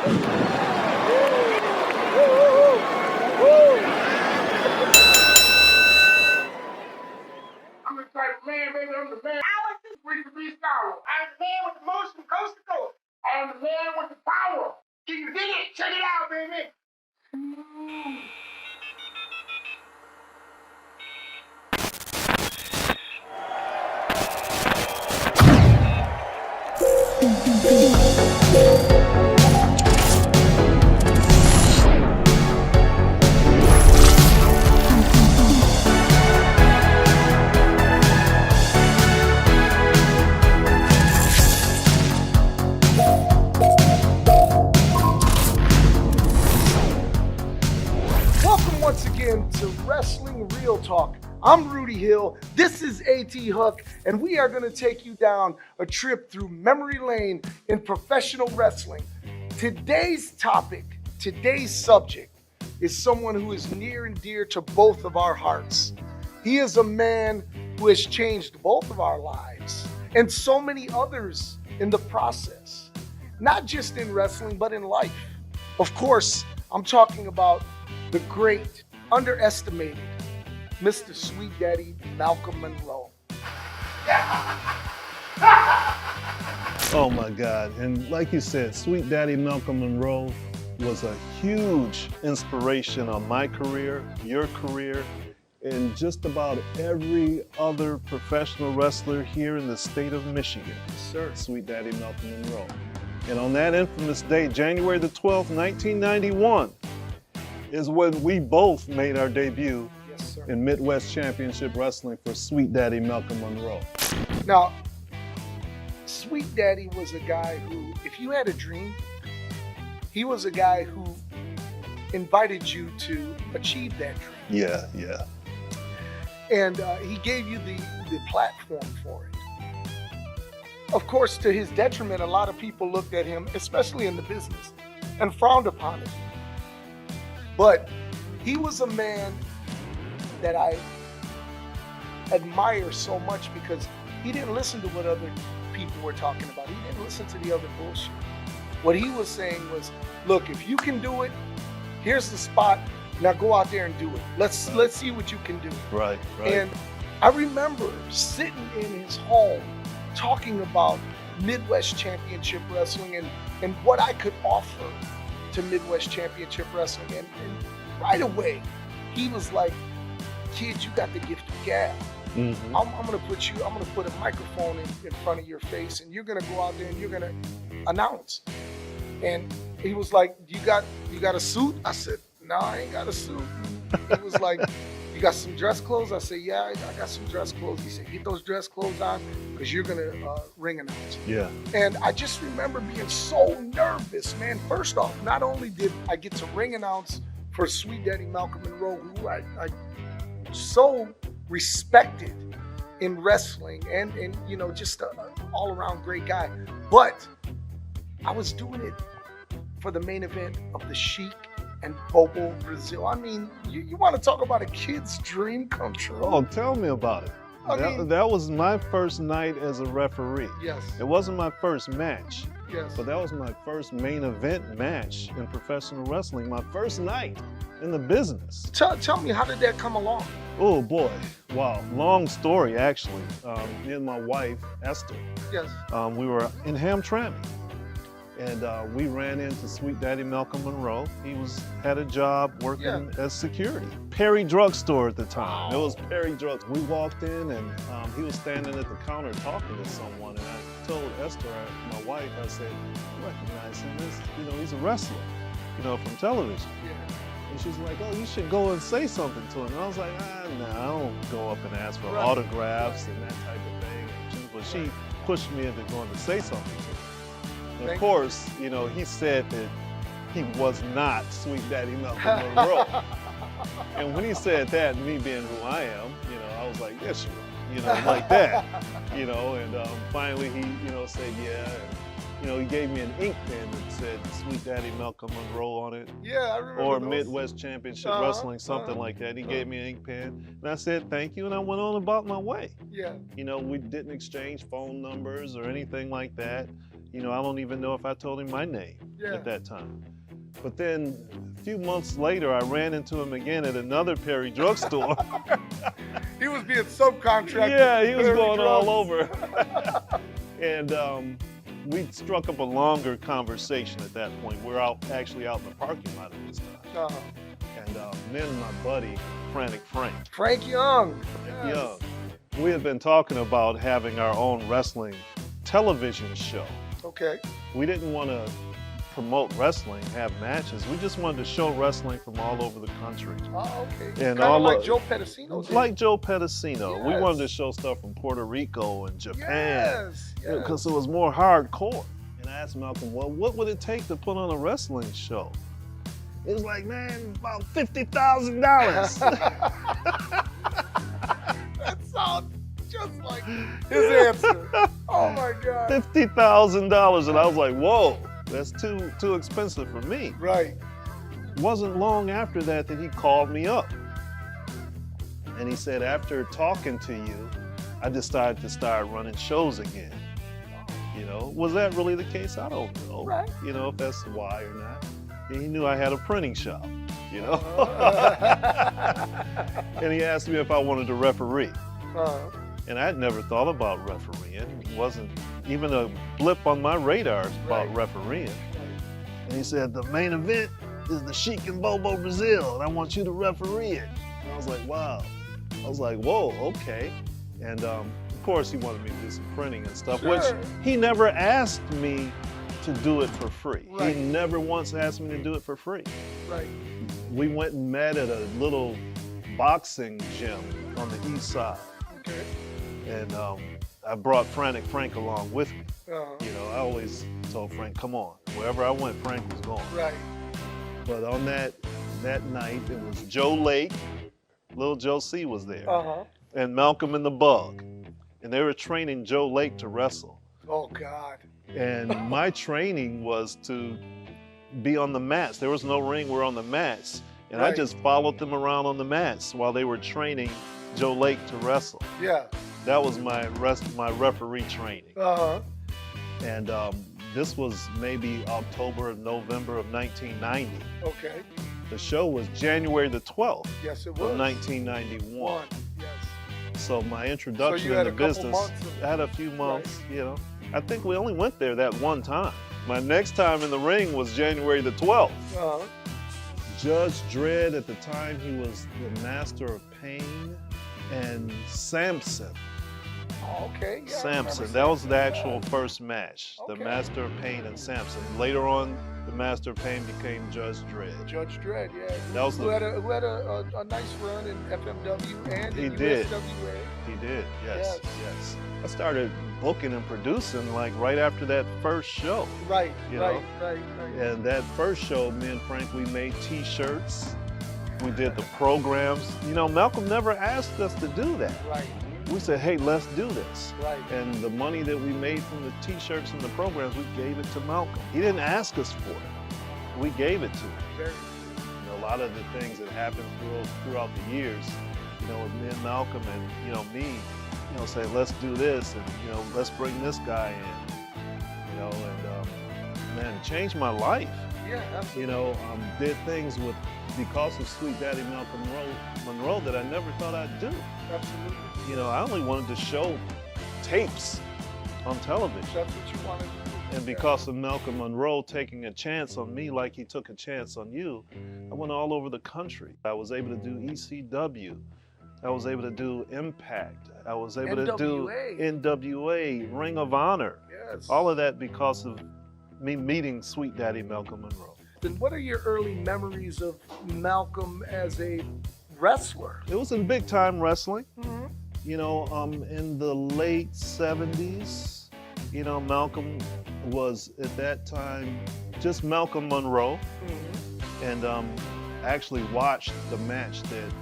I'm the type of man, baby, I'm the man. I was just ready to be sorrow. I'm the man with the motion coast to coast. I'm the man with the power. Can you dig it? Check it out, baby. Welcome once again to Wrestling Real Talk. I'm Rudy Hill, this is A.T. Hook, and we are going to take you down a trip through memory lane in professional wrestling. Today's topic, today's subject, is someone who is near and dear to both of our hearts. He is a man who has changed both of our lives and so many others in the process, not just in wrestling, but in life. Of course, I'm talking about the great, underestimated, Mr. Sweet Daddy Malcolm Monroe. Oh my God, and like you said, Sweet Daddy Malcolm Monroe was a huge inspiration on my career, your career, and just about every other professional wrestler here in the state of Michigan. Sir. Sweet Daddy Malcolm Monroe. And on that infamous day, January the 12th, 1991, is when we both made our debut in Midwest Championship Wrestling for Sweet Daddy Malcolm Monroe. Now, Sweet Daddy was a guy who, if you had a dream, he was a guy who invited you to achieve that dream. Yeah. And he gave you the platform for it. Of course, to his detriment, a lot of people looked at him, especially in the business, and frowned upon it. But he was a man that I admire so much because he didn't listen to what other people were talking about. He didn't listen to the other bullshit. What he was saying was, look, if you can do it, here's the spot. Now go out there and do it. Let's see what you can do. Right. And I remember sitting in his home talking about Midwest Championship Wrestling and what I could offer to Midwest Championship Wrestling. And right away, he was like, kid, you got the gift of gab. Mm-hmm. I'm gonna put a microphone in front of your face, and you're gonna go out there and you're gonna announce. And he was like, you got a suit? I said, no, I ain't got a suit. He was like, you got some dress clothes? I said, yeah, I got some dress clothes. He said, get those dress clothes on because you're gonna ring announce. Yeah. And I just remember being so nervous, man. First off, not only did I get to ring announce for Sweet Daddy Malcolm Monroe, who I so respected in wrestling and you know, just an all-around great guy, but I was doing it for the main event of the Sheik and Bobo Brazil. I mean, you want to talk about a kid's dream come true. Oh, tell me about it. That was my first night as a referee. Yes. It wasn't my first match. Yes. But that was my first main event match in professional wrestling, my first night in the business. Tell me, how did that come along? Oh boy, wow, long story actually. Me and my wife, Esther, Yes. we were in Hamtramck, and we ran into Sweet Daddy Malcolm Monroe. He had a job working as security. Perry Drugstore at the time. It was Perry Drug. We walked in and he was standing at the counter talking to someone, and I told Esther, my wife, I said, I recognize him. He's a wrestler, from television. Yeah. And she's like, oh, you should go and say something to him. And I was like, nah, I don't go up and ask for autographs and that type of thing. But she pushed me into going to say something to him. And of course, he said that he was not Sweet Daddy Malcolm Monroe. And when he said that, me being who I am, I was like, yes, you are, like that, and finally he, said, yeah. And, he gave me an ink pen that said Sweet Daddy Malcolm Monroe on it. Yeah, I remember Or those. Midwest Championship Wrestling, something like that. He gave me an ink pen, and I said thank you, and I went on about my way. Yeah. We didn't exchange phone numbers or anything like that. You know, I don't even know if I told him my name at that time. But then a few months later, I ran into him again at another Perry drugstore. He was being subcontracted. Yeah, he was Perry going all drugs. over. And we struck up a longer conversation at that point. We're actually out in the parking lot at this time. And then my buddy, Frantic Frank. Frank Young. Young. We had been talking about having our own wrestling television show. Okay. We didn't want to promote wrestling, have matches. We just wanted to show wrestling from all over the country. Oh, okay. And kind of like Joe Pedicino. Like Joe Pedicino. Yes. We wanted to show stuff from Puerto Rico and Japan. Yes. Because it was more hardcore. And I asked Malcolm, well, what would it take to put on a wrestling show? It was like, man, about $50,000. That sounds just like his answer. Oh my God. $50,000. And I was like, whoa, that's too expensive for me. Right. Wasn't long after that he called me up. And he said, after talking to you, I decided to start running shows again. You know, was that really the case? I don't know. Right. You know, if that's why or not. And he knew I had a printing shop, you know. And he asked me if I wanted to referee. And I'd never thought about refereeing. It wasn't even a blip on my radar about refereeing. And he said, the main event is the Sheik and Bobo Brazil, and I want you to referee it. And I was like, wow. I was like, whoa, okay. And of course he wanted me to do some printing and stuff, which he never asked me to do it for free. He never once asked me to do it for free. Right. We went and met at a little boxing gym on the east side. Okay. And I brought Frantic Frank along with me. You know, I always told Frank, come on. Wherever I went, Frank was going. Right. But on that night, it was Joe Lake, Little Joe C was there, and Malcolm and the Bug. And they were training Joe Lake to wrestle. Oh God. And my training was to be on the mats. There was no ring, we're on the mats. And I just followed them around on the mats while they were training Joe Lake to wrestle. Yeah. That was my referee training. And this was maybe October or November of 1990. Okay. The show was January the 12th Yes, it was. of 1991. Yes. So my introduction So you had in a the couple business, months I had a few months, you know. I think we only went there that one time. My next time in the ring was January the 12th. Judge Dredd, at the time, he was the Master of Pain, and Samson. Okay, yeah. Samson, that was the actual first match. The Master of Pain and Samson. Later on, the Master of Pain became Judge Dredd. Judge Dredd, yeah. That was who had a nice run in FMW and in USWA. He did, yes. I started booking and producing like right after that first show. Right. And that first show, me and Frank, we made t-shirts. We did the programs. You know, Malcolm never asked us to do that. Right. We said, hey, let's do this. Right. And the money that we made from the t-shirts and the programs, we gave it to Malcolm. He didn't ask us for it. We gave it to him. Very. You know, a lot of the things that happened throughout the years, you know, with me and Malcolm and, you know, me, you know, say, let's do this and, you know, let's bring this guy in, you know, and man, it changed my life. Yeah, absolutely. You know, did things because of Sweet Daddy Malcolm Monroe that I never thought I'd do. Absolutely. You know, I only wanted to show tapes on television. That's what you wanted to do. And because of Malcolm Monroe taking a chance on me like he took a chance on you, I went all over the country. I was able to do ECW. I was able to do Impact. I was able to do NWA, Ring of Honor. Yes. All of that because of me meeting Sweet Daddy Malcolm Monroe. Then what are your early memories of Malcolm as a wrestler? It was in big time wrestling. You know, in the late 70s, you know, Malcolm was at that time just Malcolm Monroe. And I actually watched the match that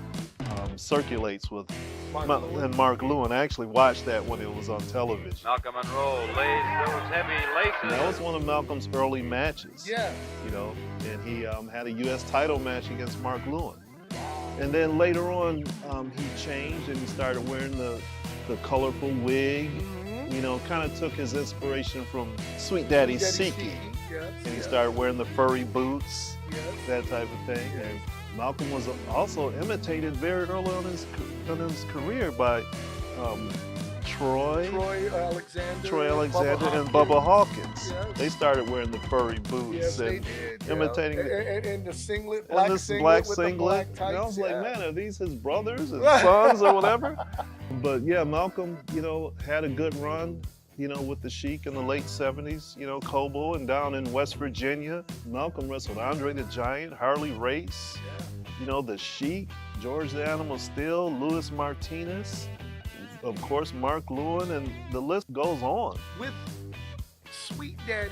circulates with Mark Lewin. I actually watched that when it was on television. Malcolm Monroe lays those heavy laces. And that was one of Malcolm's early matches. Yeah. You know, and he had a U.S. title match against Mark Lewin. And then later on, he changed and he started wearing the colorful wig. You know, kind of took his inspiration from Sweet Daddy Sheik. Yes, And he started wearing the furry boots, yes. that type of thing. And Malcolm was also imitated very early on in his career by Troy Alexander and Bubba Hawkins. Yes. They started wearing the furry boots Yes, they and did, imitating and the singlet, black with singlet. the black tights. And I was like, man, are these his brothers and sons or whatever? But yeah, Malcolm, you know, had a good run, you know, with the Sheik in the late 70s, you know, Cobo, and down in West Virginia. Malcolm wrestled Andre the Giant, Harley Race, you know, the Sheik, George the Animal Steel, Luis Martinez, of course, Mark Lewin, and the list goes on. With Sweet Daddy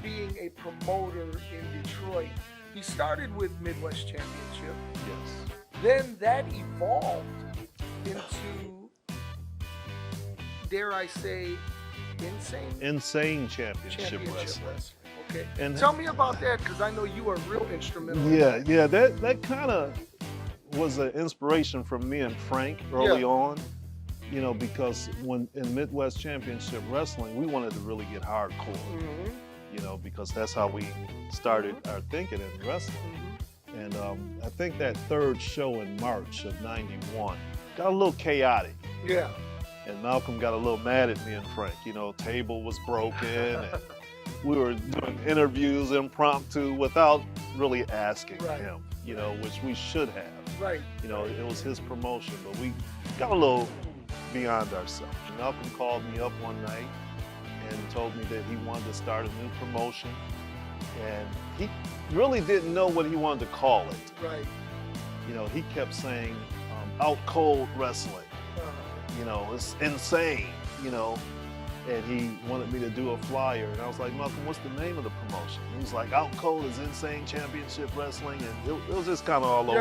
being a promoter in Detroit, he started with Midwest Championship. Yes. Then that evolved into, dare I say, Insane Championship Wrestling. Okay. And tell me about that, because I know you were real instrumental. Yeah, that kind of was an inspiration from me and Frank early on. You know, because when in Midwest Championship Wrestling, we wanted to really get hardcore. You know, because that's how we started our thinking in wrestling. And I think that third show in March of '91 got a little chaotic. Yeah. And Malcolm got a little mad at me and Frank. You know, table was broken, and we were doing interviews impromptu without really asking him, you know, which we should have. Right. You know, it was his promotion, but we got a little beyond ourselves. Malcolm called me up one night and told me that he wanted to start a new promotion, and he really didn't know what he wanted to call it. Right. You know, he kept saying out cold wrestling. You know, it's insane, you know, and he wanted me to do a flyer, and I was like, Malcolm, what's the name of the promotion? He was like, Out Cold is Insane Championship Wrestling, and it was just kind of all over,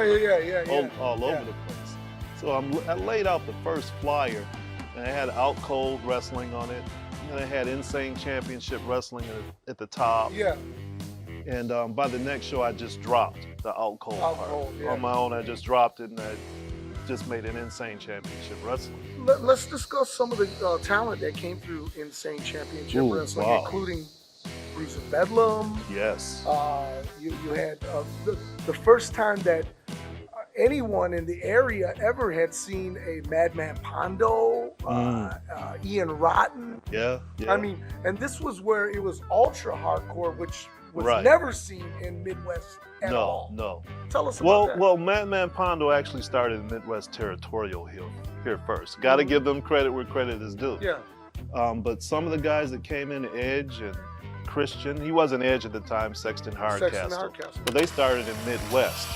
all over the place. So I laid out the first flyer, and I had Out Cold Wrestling on it, and I had Insane Championship Wrestling at the top. Yeah. And by the next show, I just dropped the Out Cold part. On my own, I just dropped it, and I just made an Insane Championship Wrestling. Let's discuss some of the talent that came through Insane Championship Wrestling, including Bruiser Bedlam. Yes. You had the first time that anyone in the area ever had seen a Madman Pondo, Ian Rotten. Yeah. I mean, and this was where it was ultra hardcore, which was never seen in Midwest at all. No. Tell us about that. Well, Madman Pondo actually started in Midwest Territorial here first. Got to give them credit where credit is due. Yeah. But some of the guys that came in, Edge and Christian, he wasn't Edge at the time, Sexton Hardcastle. But they started in Midwest.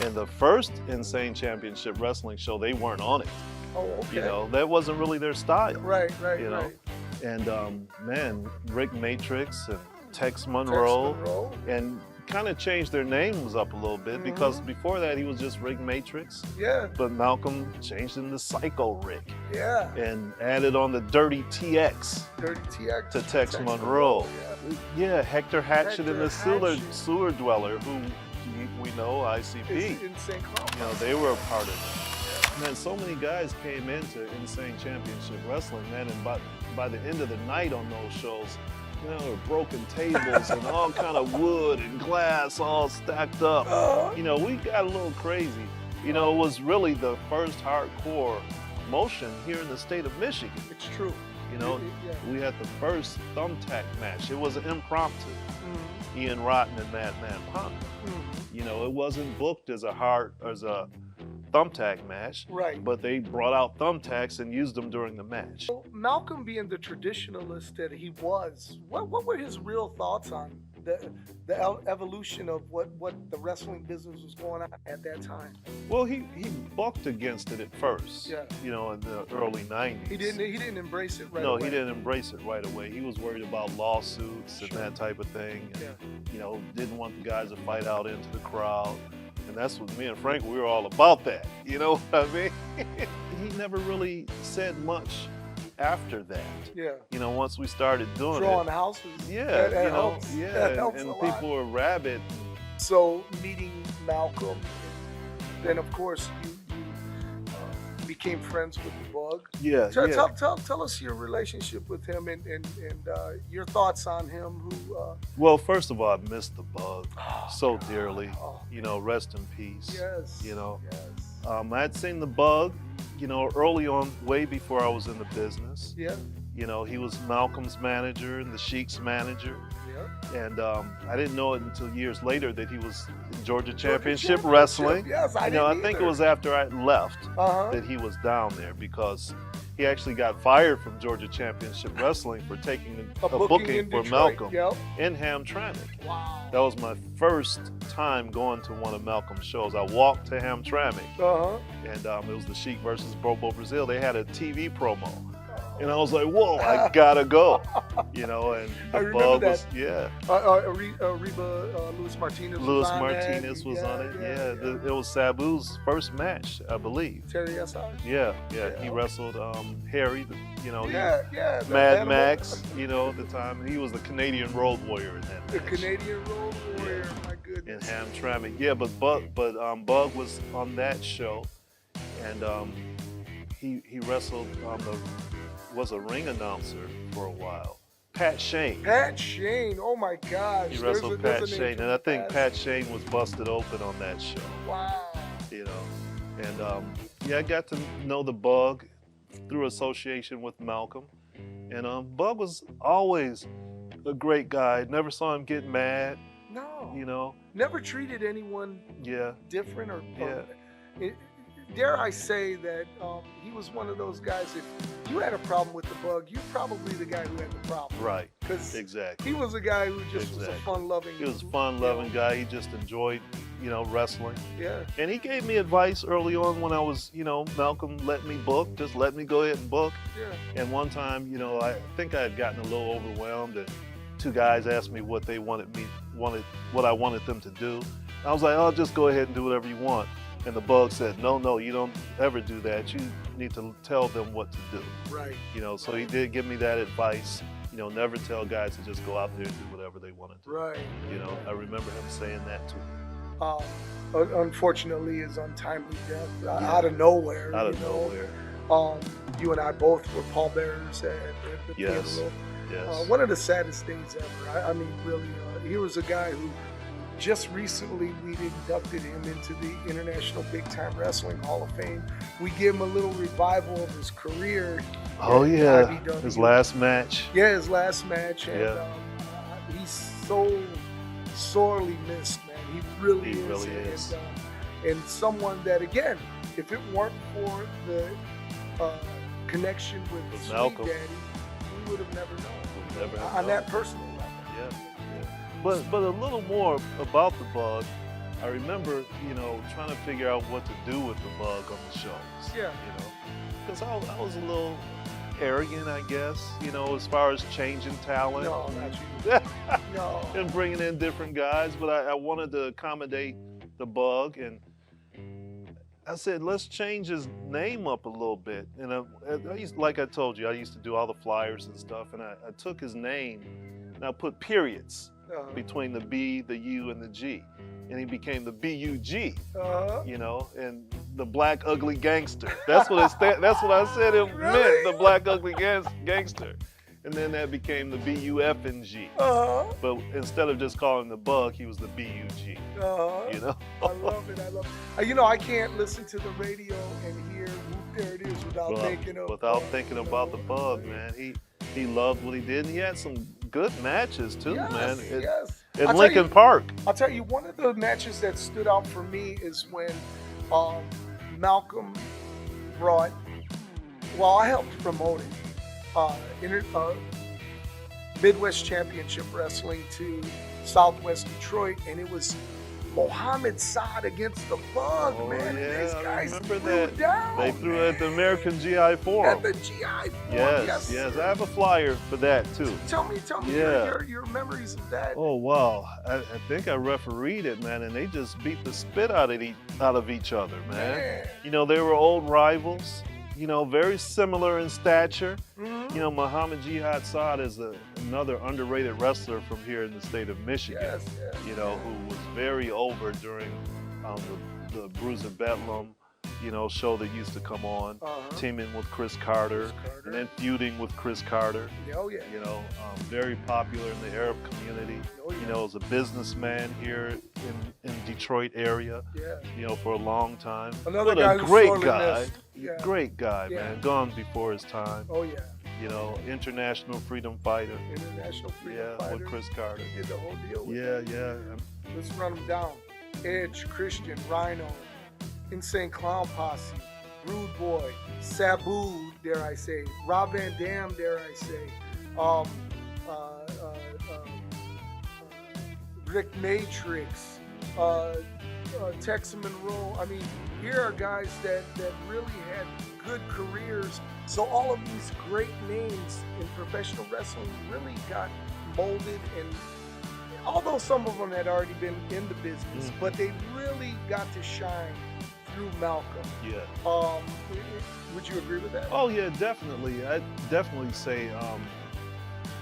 And the first Insane Championship Wrestling show, they weren't on it. Oh, okay. You know, that wasn't really their style. Right. You know? And man, Rick Matrix and Tex Monroe. And kind of changed their names up a little bit because before that he was just Rick Matrix. Yeah. But Malcolm changed him to Psycho Rick. Yeah. And added on the Dirty TX. Dirty TX. To Tex Monroe. Yeah, Hector Hatchet and the Sewer Dweller, who we know, ICP. Insane Clown. You know, they were a part of it. Man, so many guys came into Insane Championship Wrestling, man, and by the end of the night on those shows, you know, there were broken tables and all kind of wood and glass all stacked up. You know, we got a little crazy. You know, it was really the first hardcore promotion here in the state of Michigan. It's true. You know, we had the first thumbtack match. It was an impromptu. Ian Rotten and Madman Pondo. You know, it wasn't booked as a thumbtack match, but they brought out thumbtacks and used them during the match. So Malcolm, being the traditionalist that he was, what were his real thoughts on the evolution of what the wrestling business was going on at that time? Well, he bucked against it at first. You know, in the early '90s. He didn't embrace it right away. No, he didn't embrace it right away. He was worried about lawsuits and that type of thing. And, you know, didn't want the guys to fight out into the crowd. And that's what me and Frank, we were all about that. You know what I mean? He never really said much after that. You know, once we started doing drawing houses. That helps and people were rabid. So meeting Malcolm, then of course you became friends with the Bug. Yeah, yeah. Tell us your relationship with him and your thoughts on him. Well, first of all, I miss the Bug so dearly. Oh, You know, rest in peace. yes. You know, Yes. I had seen the Bug, you know, early on, way before I was in the business. Yeah. You know, he was Malcolm's manager and the Sheik's manager. Yeah. And I didn't know it until years later that he was in Georgia Championship Wrestling. Yes, I I didn't think it either. was after I left Uh-huh. that he was down there, because he actually got fired from Georgia Championship Wrestling for taking a booking in for Detroit. Malcolm Yep. in Hamtramck. Wow. That was my first time going to one of Malcolm's shows. I walked to Hamtramck, Uh-huh. and it was the Sheik versus Bobo Brazil. They had a TV promo. And I was like, whoa, I gotta go, you know, and I the remember Bug that. was, yeah. Reba, Luis Martinez Louis was on Martinez that. was on it, Yeah. It was Sabu's first match, I believe. Terry S.I. Yeah. Yeah. He wrestled Harry, you know, Yeah. Mad Max, you know, at the time. He was the Canadian Road Warrior in that The match. Canadian Road Warrior, my In goodness. Hamtramck. Yeah, but Bug was on that show, and he wrestled was a ring announcer for a while. Pat Shane. Pat Shane, oh my gosh. He wrestled There's Pat a name Shane, for and I the think past. Pat Shane was busted open on that show. Wow. You know, and yeah, I got to know the Bug through association with Malcolm, and Bug was always a great guy. Never saw him get mad. No. You know. Never treated anyone Yeah. different or Yeah. dare I say that he was one of those guys, if you had a problem with the Bug, you're probably the guy who had the problem. Right. Because Exactly. he was a guy who just was a Exactly. fun-loving. He was a fun-loving guy. He just enjoyed, you know, wrestling. Yeah. And he gave me advice early on when I was, you know, Malcolm let me book, just let me go ahead and book. Yeah. And one time, you know, I think I had gotten a little overwhelmed, and two guys asked me what I wanted them to do. I was like, oh, just go ahead and do whatever you want. And the Bug said, no, you don't ever do that. You need to tell them what to do. Right. You know, so he did give me that advice. You know, never tell guys to just go out there and do whatever they want to do. Right. You know, I remember him saying that to me. Unfortunately, his untimely death out of nowhere. Out of nowhere. You and I both were pallbearers at the Yes. funeral. Yes. One of the saddest things ever. I mean, really, he was a guy who just recently we inducted him into the International Big Time Wrestling Hall of Fame. We gave him a little revival of his career. Oh at yeah, IBW. his last match. Yeah, his last match. And Yeah. he's so sorely missed, man. He really He is. really is. And someone that, again, if it weren't for the connection with Sweet Malcolm. Daddy, we would have never known. Never have On known. that personal level. Yeah. But a little more about the Bug. I remember, you know, trying to figure out what to do with the Bug on the shows. Yeah. You know, because I was a little arrogant, I guess. You know, as far as changing talent. No, not you. No. And bringing in different guys, but I wanted to accommodate the Bug, and I said, let's change his name up a little bit. And I used, like I told you, I used to do all the flyers and stuff, and I took his name and I put periods between the B, the U, and the G. And he became the B-U-G, you know, and the Black Ugly Gangster. That's what that's what I said it meant, the Black Ugly Gangster. And then that became the B-U-F-N-G. But instead of just calling the Bug, he was the B-U-G. You know? I love it. I love it. You know, I can't listen to the radio and hear Whoop There It Is without thinking about the Bug, man. He loved what he did, and he had some good matches too, man. Yes. In Lincoln Park. I'll tell you, one of the matches that stood out for me is when Malcolm brought, well, I helped promote it, Midwest Championship Wrestling to Southwest Detroit, and it was Mohammed Saad against the Bug, man. Yeah, These guys I remember threw that. down. They threw it at the American GI Forum. At the GI Forum. Yes. I have a flyer for that too. Tell me your memories of that. Oh wow, I think I refereed it, man, and they just beat the spit out of each other, man. You know, they were old rivals. You know, very similar in stature. You know, Muhammad Jihad Saad is another underrated wrestler from here in the state of Michigan. You know, who was very over during the Bruiser Bedlam show that used to come on, teaming with Chris Carter, and then feuding with Chris Carter. Oh yeah. Very popular in the Arab community. Oh, yeah. As a businessman here in Detroit area. Yeah. For a long time. Another but guy a who's great sorely guy. missed. Yeah. Great guy, Yeah. man. Gone before his time. Oh yeah. International freedom fighter. International freedom Yeah, fighter. with Chris Carter. He did the whole deal with Yeah. Let's run them down. Edge, Christian, Rhino, Insane Clown Posse, Rude Boy, Sabu, dare I say, Rob Van Dam, dare I say, Rick Matrix, Tex Monroe. I mean, here are guys that really had good careers. So all of these great names in professional wrestling really got molded, and although some of them had already been in the business, but they really got to shine through Malcolm. Yeah. Would you agree with that? Oh yeah, definitely. I'd definitely say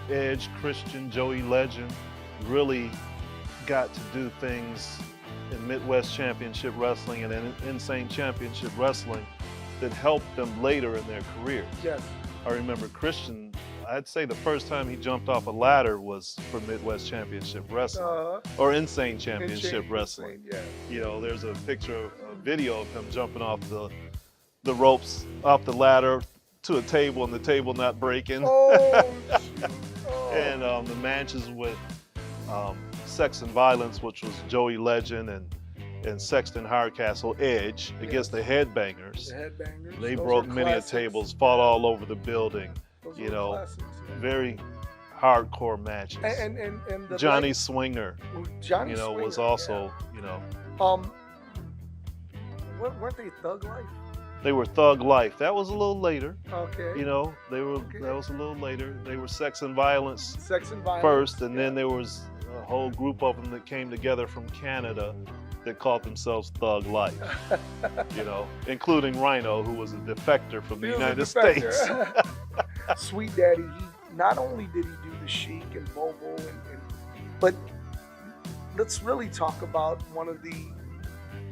Edge, Christian, Joey Legend really got to do things in Midwest Championship Wrestling and in Insane Championship Wrestling that helped them later in their careers. Yes. I remember Christian, I'd say the first time he jumped off a ladder was for Midwest Championship Wrestling or Insane Championship Wrestling. Yeah. There's a picture, a video of him jumping off the ropes, off the ladder to a table and the table not breaking. Oh, And the matches with Sex and Violence, which was Joey Legend and Sexton Hardcastle Edge against the Headbangers. The Headbangers. They Those broke are many classics. tables, fought all over the building. Those are classics, yeah. Very hardcore matches. And the Johnny Swinger, Johnny Swinger, was also, weren't they Thug Life? They were Thug Life. That was a little later. Okay. They were. Okay. That was a little later. They were Sex and Violence. Sex and Violence first, and then there was a whole group of them that came together from Canada that called themselves Thug Life. Including Rhino, who was a defector from the United States. Sweet Daddy. He not only did he do the Sheik and Bobo, but let's really talk about one of the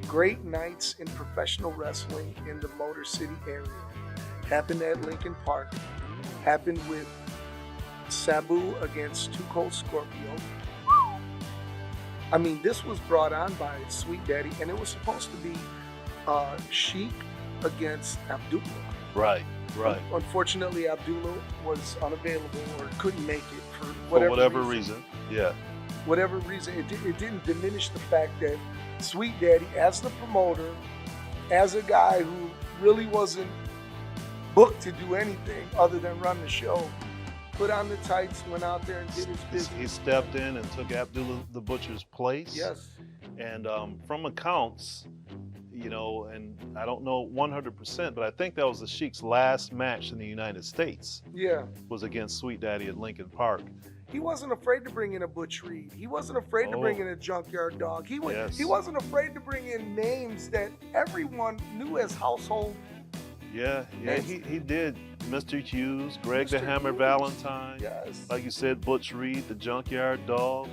great nights in professional wrestling in the Motor City area. Happened at Lincoln Park. Happened with Sabu against Too Cold Scorpio. I mean, this was brought on by Sweet Daddy, and it was supposed to be Sheik against Abdullah. Right. Unfortunately, Abdullah was unavailable or couldn't make it for whatever reason. Yeah. Whatever reason, it didn't diminish the fact that Sweet Daddy, as the promoter, as a guy who really wasn't booked to do anything other than run the show, put on the tights, went out there and did his business. He stepped in and took Abdullah the Butcher's place. Yes. And from accounts, and I don't know 100%, but I think that was the Sheik's last match in the United States. Yeah. Was against Sweet Daddy at Lincoln Park. He wasn't afraid to bring in a Butch Reed. He wasn't afraid to bring in a Junkyard Dog. He wasn't afraid to bring in names that everyone knew as household. Yeah, he did. Mr. Hughes, Greg the Hammer Valentine. Yes. Like you said, Butch Reed, the Junkyard Dog.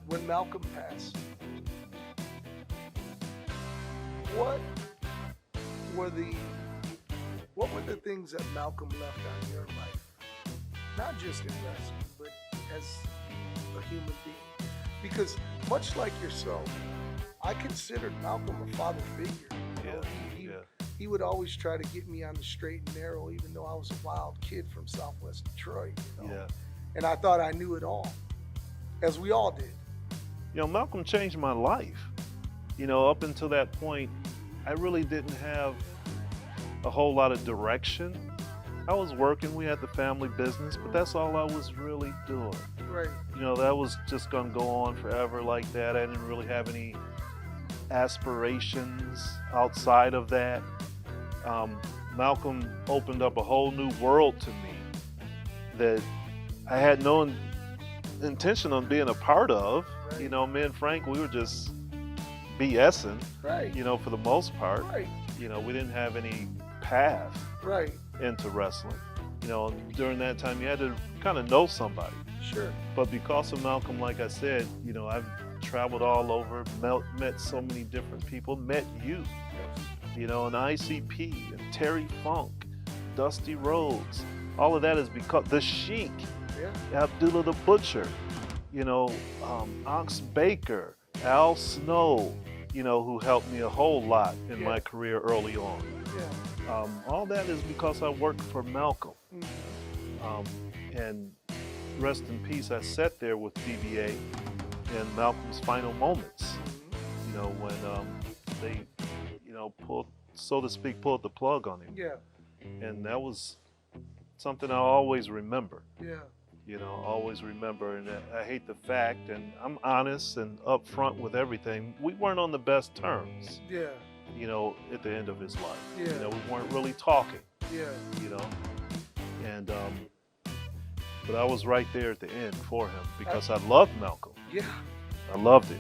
When Malcolm passed, what were the things that Malcolm left on your life? Not just in wrestling, but as a human being. Because much like yourself, I considered Malcolm a father figure. He would always try to get me on the straight and narrow, even though I was a wild kid from Southwest Detroit. Yeah. And I thought I knew it all, as we all did. Malcolm changed my life. Up until that point, I really didn't have a whole lot of direction. I was working, we had the family business, but that's all I was really doing. Right. That was just gonna go on forever like that. I didn't really have any aspirations outside of that. Malcolm opened up a whole new world to me that I had no intention on being a part of. Right. Me and Frank, we were just BSing, Right. For the most part. Right. We didn't have any path Right. into wrestling. During that time, you had to kind of know somebody. Sure. But because of Malcolm, like I said, I've traveled all over, met so many different people, met you. and ICP and Terry Funk, Dusty Rhodes. All of that is because the Sheik, Abdullah the Butcher, Ox Baker, Al Snow, who helped me a whole lot in my career early on. All that is because I worked for Malcolm. And rest in peace, I sat there with DBA in Malcolm's final moments, when they, pulled, so to speak, pulled the plug on him. And that was something I always remember. Always remember. And I hate the fact, and I'm honest and upfront with everything, we weren't on the best terms. At the end of his life. We weren't really talking. And but I was right there at the end for him because I loved Malcolm. I loved it.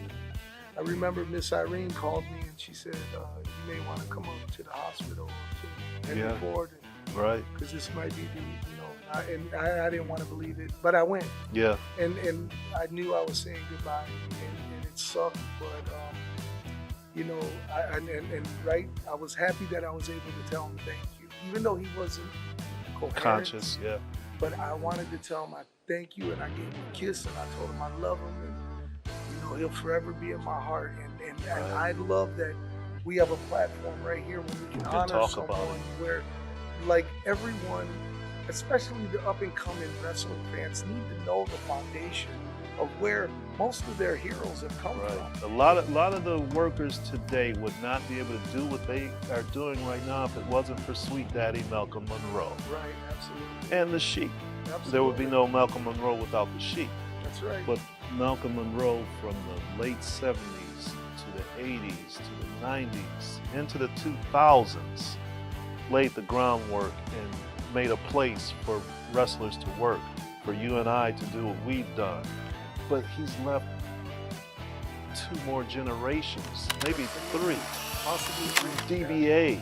I remember Miss Irene called me and she said, you may want to come up to the hospital to Henry Ford. Right. Because this might be the, I didn't want to believe it, but I went. And I knew I was saying goodbye, and it sucked, but I was happy that I was able to tell him thank you, even though he wasn't conscious. But I wanted to tell him I thank you, and I gave him a kiss, and I told him I love him, and he'll forever be in my heart. And I love that we have a platform right here where we can honor someone where, like, everyone, especially the up and coming wrestling fans, need to know the foundation of where most of their heroes have come from. A lot of the workers today would not be able to do what they are doing right now if it wasn't for Sweet Daddy Malcolm Monroe. Right, absolutely. And the Sheik. Absolutely. There would be no Malcolm Monroe without the Sheik. That's right. But Malcolm Monroe, from the late 70s to the 80s to the 90s into the 2000s, laid the groundwork and made a place for wrestlers to work, for you and I to do what we've done. But he's left 2 more generations, maybe 3. Possibly 3. DBA,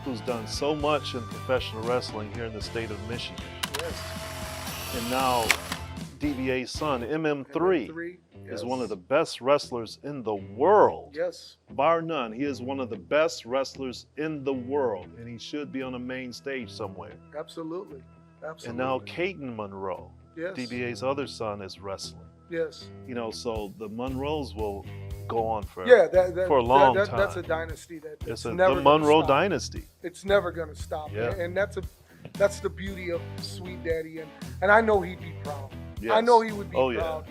who's done so much in professional wrestling here in the state of Michigan. And now DBA's son, MM3, is one of the best wrestlers in the world. Bar none, he is one of the best wrestlers in the world, and he should be on a main stage somewhere. Absolutely. And now Caden Monroe, DBA's other son, is wrestling. So the Monroes will go on for a long time. That's a dynasty it's the Monroe dynasty. It's never going to stop. And that's the beauty of Sweet Daddy, and I know he'd be proud. I know he would be proud.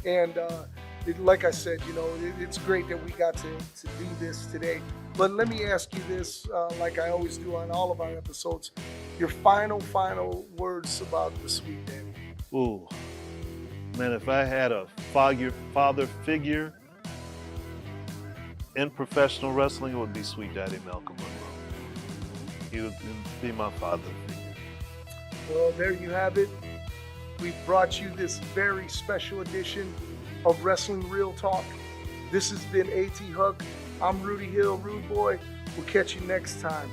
And like I said, it's great that we got to do this today. But let me ask you this, like I always do on all of our episodes, your final words about the Sweet Daddy. Ooh, man, if I had a father figure in professional wrestling, it would be Sweet Daddy Malcolm Monroe. He would be my father figure. Well, there you have it. We've brought you this very special edition of Wrestling Real Talk. This has been A.T. Huck. I'm Rudy Hill, Rude Boy. We'll catch you next time.